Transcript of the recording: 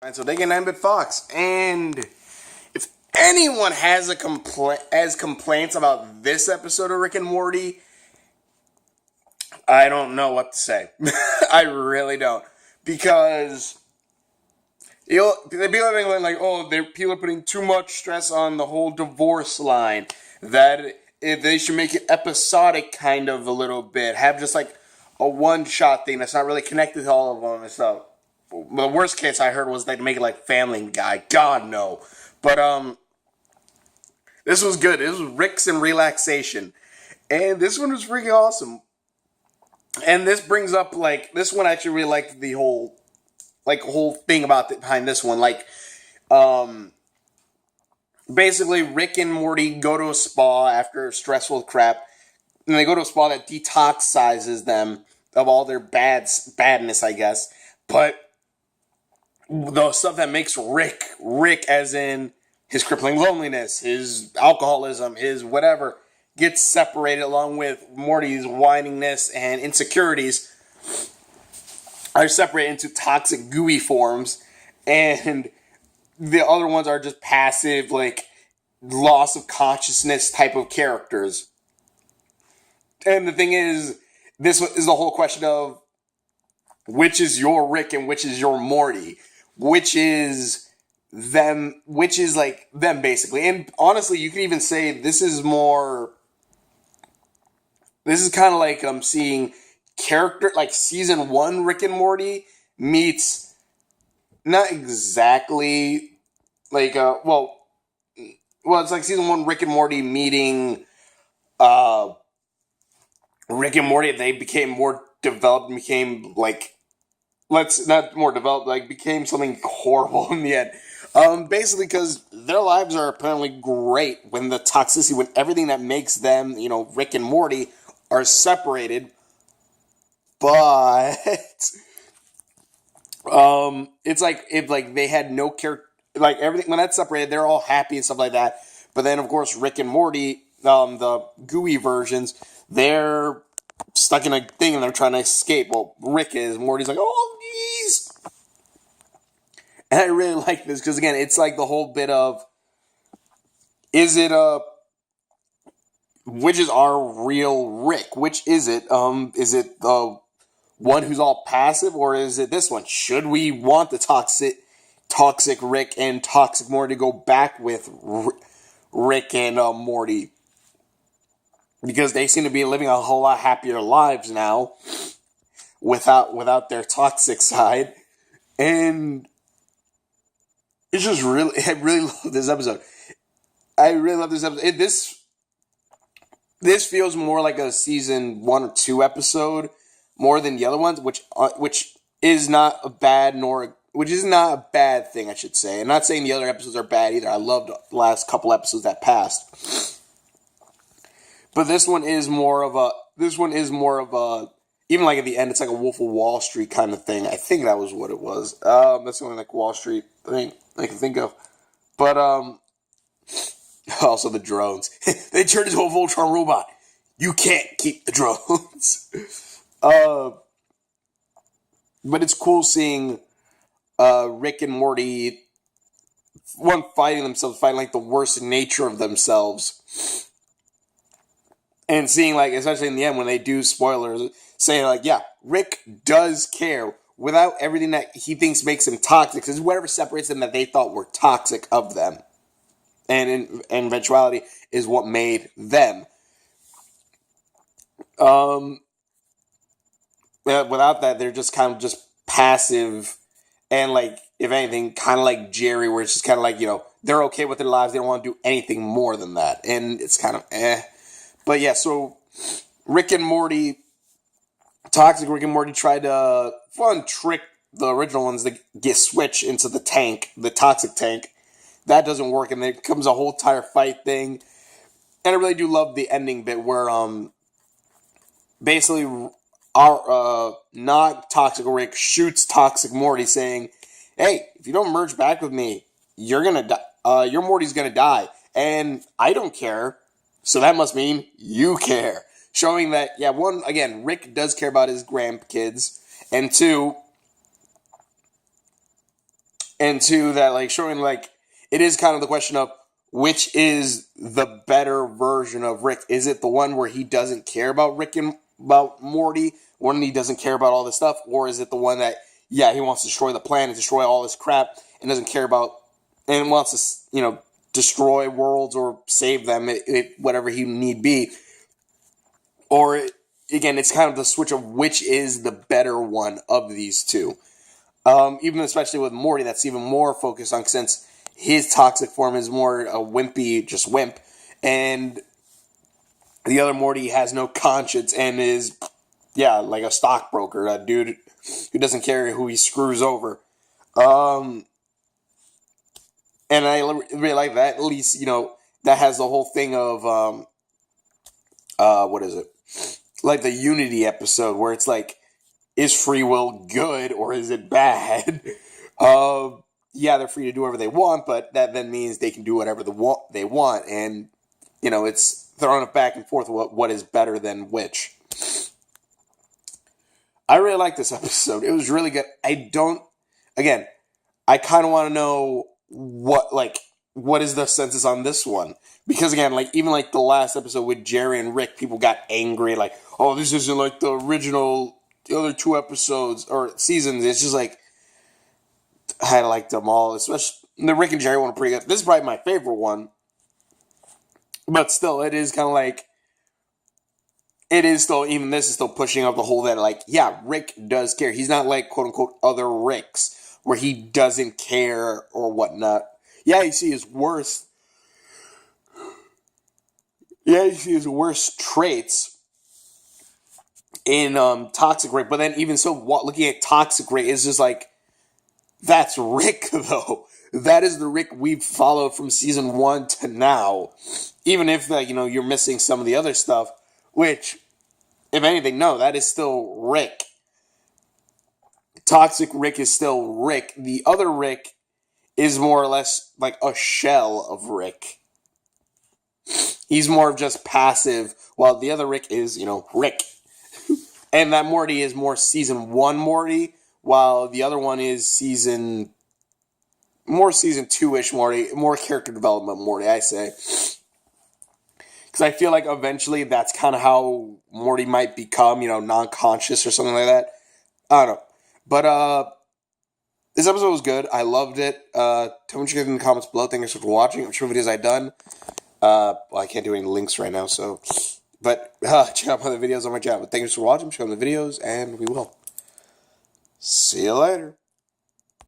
Right, so they can end with Fox. And if anyone has complaints about this episode of Rick and Morty, I don't know what to say. I really don't. Because people are like, oh, people are putting too much stress on the whole divorce line. That if they should make it episodic, kind of a little bit, have just like a one-shot thing that's not really connected to all of them and stuff. The worst case I heard was they'd make it like Family Guy. God no. But this was good. This was Rick's and Relaxation, and this one was freaking awesome. And this brings up like this one I actually really liked the whole thing about behind this one. Um, basically Rick and Morty go to a spa after stressful crap, and they go to a spa that detoxizes them of all their badness, I guess. But the stuff that makes Rick, as in his crippling loneliness, his alcoholism, his whatever, gets separated along with Morty's whiningness and insecurities, are separated into toxic, gooey forms, and the other ones are just passive, like loss of consciousness type of characters. And the thing is, this is the whole question of which is your Rick and which is your Morty, which is like them basically. And honestly, you can even say this is kind of like I'm seeing character like season 1 Rick and Morty meets not exactly like it's like season 1 Rick and Morty meeting uh Rick and Morty. They became more developed and became like let's not more developed, like became something horrible in the end. Basically, because their lives are apparently great when the toxicity, when everything that makes them, Rick and Morty, are separated. But it's like if like they had no care, like everything when that's separated, they're all happy and stuff like that. But then, of course, Rick and Morty, the gooey versions, they're stuck in a thing and they're trying to escape. Well, Rick is. Morty's like, oh, geez. And I really like this because, again, it's like the whole bit of, is it which is our real Rick? Which is it? Is it the one who's all passive, or is it this one? Should we want the toxic Rick and toxic Morty to go back with Rick and Morty? Because they seem to be living a whole lot happier lives now without their toxic side. And it's just really, I really love this episode. I really love this episode. This feels more like a season 1 or 2 episode more than the other ones, which is not a bad thing, I should say. I'm not saying the other episodes are bad either. I loved the last couple episodes that passed. But this one is more of a even like at the end, it's like a Wolf of Wall Street kind of thing. I think that was what it was. That's the only like Wall Street thing I can think of. But also the drones. They turned into a Voltron robot. You can't keep the drones. But it's cool seeing Rick and Morty fighting like the worst nature of themselves. And seeing, like, especially in the end when they do spoilers, saying, like, yeah, Rick does care without everything that he thinks makes him toxic. Because whatever separates them that they thought were toxic of them. And in eventuality is what made them. Without that, they're just kind of just passive. And, like, if anything, kind of like Jerry, where it's just kind of like, they're okay with their lives. They don't want to do anything more than that. And it's kind of But yeah, so Rick and Morty, toxic Rick and Morty tried to trick the original ones to get switch into the tank, the toxic tank. That doesn't work, and it becomes a whole entire fight thing. And I really do love the ending bit where basically our not toxic Rick shoots toxic Morty, saying, "Hey, if you don't merge back with me, you're gonna die. Your Morty's gonna die, and I don't care." So that must mean you care. Showing that, yeah, one, again, Rick does care about his grandkids. And two, and two, that like showing like it is kind of the question of which is the better version of Rick. Is it the one where he doesn't care about Rick and about Morty, when he doesn't care about all this stuff, or is it the one that yeah, he wants to destroy the planet, destroy all this crap, and doesn't care about and wants to destroy worlds or save them, whatever he need be, or again, it's kind of the switch of which is the better one of these two. Even especially with Morty, that's even more focused on since his toxic form is more a wimpy, just wimp, and the other Morty has no conscience and is, yeah, like a stockbroker, a dude who doesn't care who he screws over. Um, and I really like that. At least that has the whole thing of what is it? Like the Unity episode where it's like, is free will good or is it bad? Yeah, they're free to do whatever they want, but that then means they can do whatever they want, and it's throwing it back and forth. What is better than which? I really like this episode. It was really good. Again, I kind of want to know what is the census on this one, because again, like even like the last episode with Jerry and Rick, people got angry like, oh, this isn't like the original, the other two episodes or seasons. It's just like I liked them all, especially the Rick and Jerry one. Pretty good. This is probably my favorite one, but still, it is kind of like it is still, even this is still pushing up the whole that like, yeah, Rick does care. He's not like quote unquote other Ricks where he doesn't care or whatnot. Yeah, you see his worst. Yeah, you see his worst traits in Toxic Rick, but then even so, looking at Toxic Rick is just like, that's Rick though. That is the Rick we've followed from season 1 to now. Even if you're missing some of the other stuff, which, if anything, no, that is still Rick. Toxic Rick is still Rick. The other Rick is more or less like a shell of Rick. He's more of just passive, while the other Rick is, Rick. And that Morty is more season 1 Morty, while the other one is season 2-ish Morty, more character development Morty, I say. Because I feel like eventually that's kind of how Morty might become, non-conscious or something like that. I don't know. But, this episode was good. I loved it. Tell me what you guys in the comments below. Thank you for watching. I'm sure videos I've done. Well, I can't do any links right now, so... But, check out other videos on my channel. But thank you for watching. Check out the videos, and we will. See you later.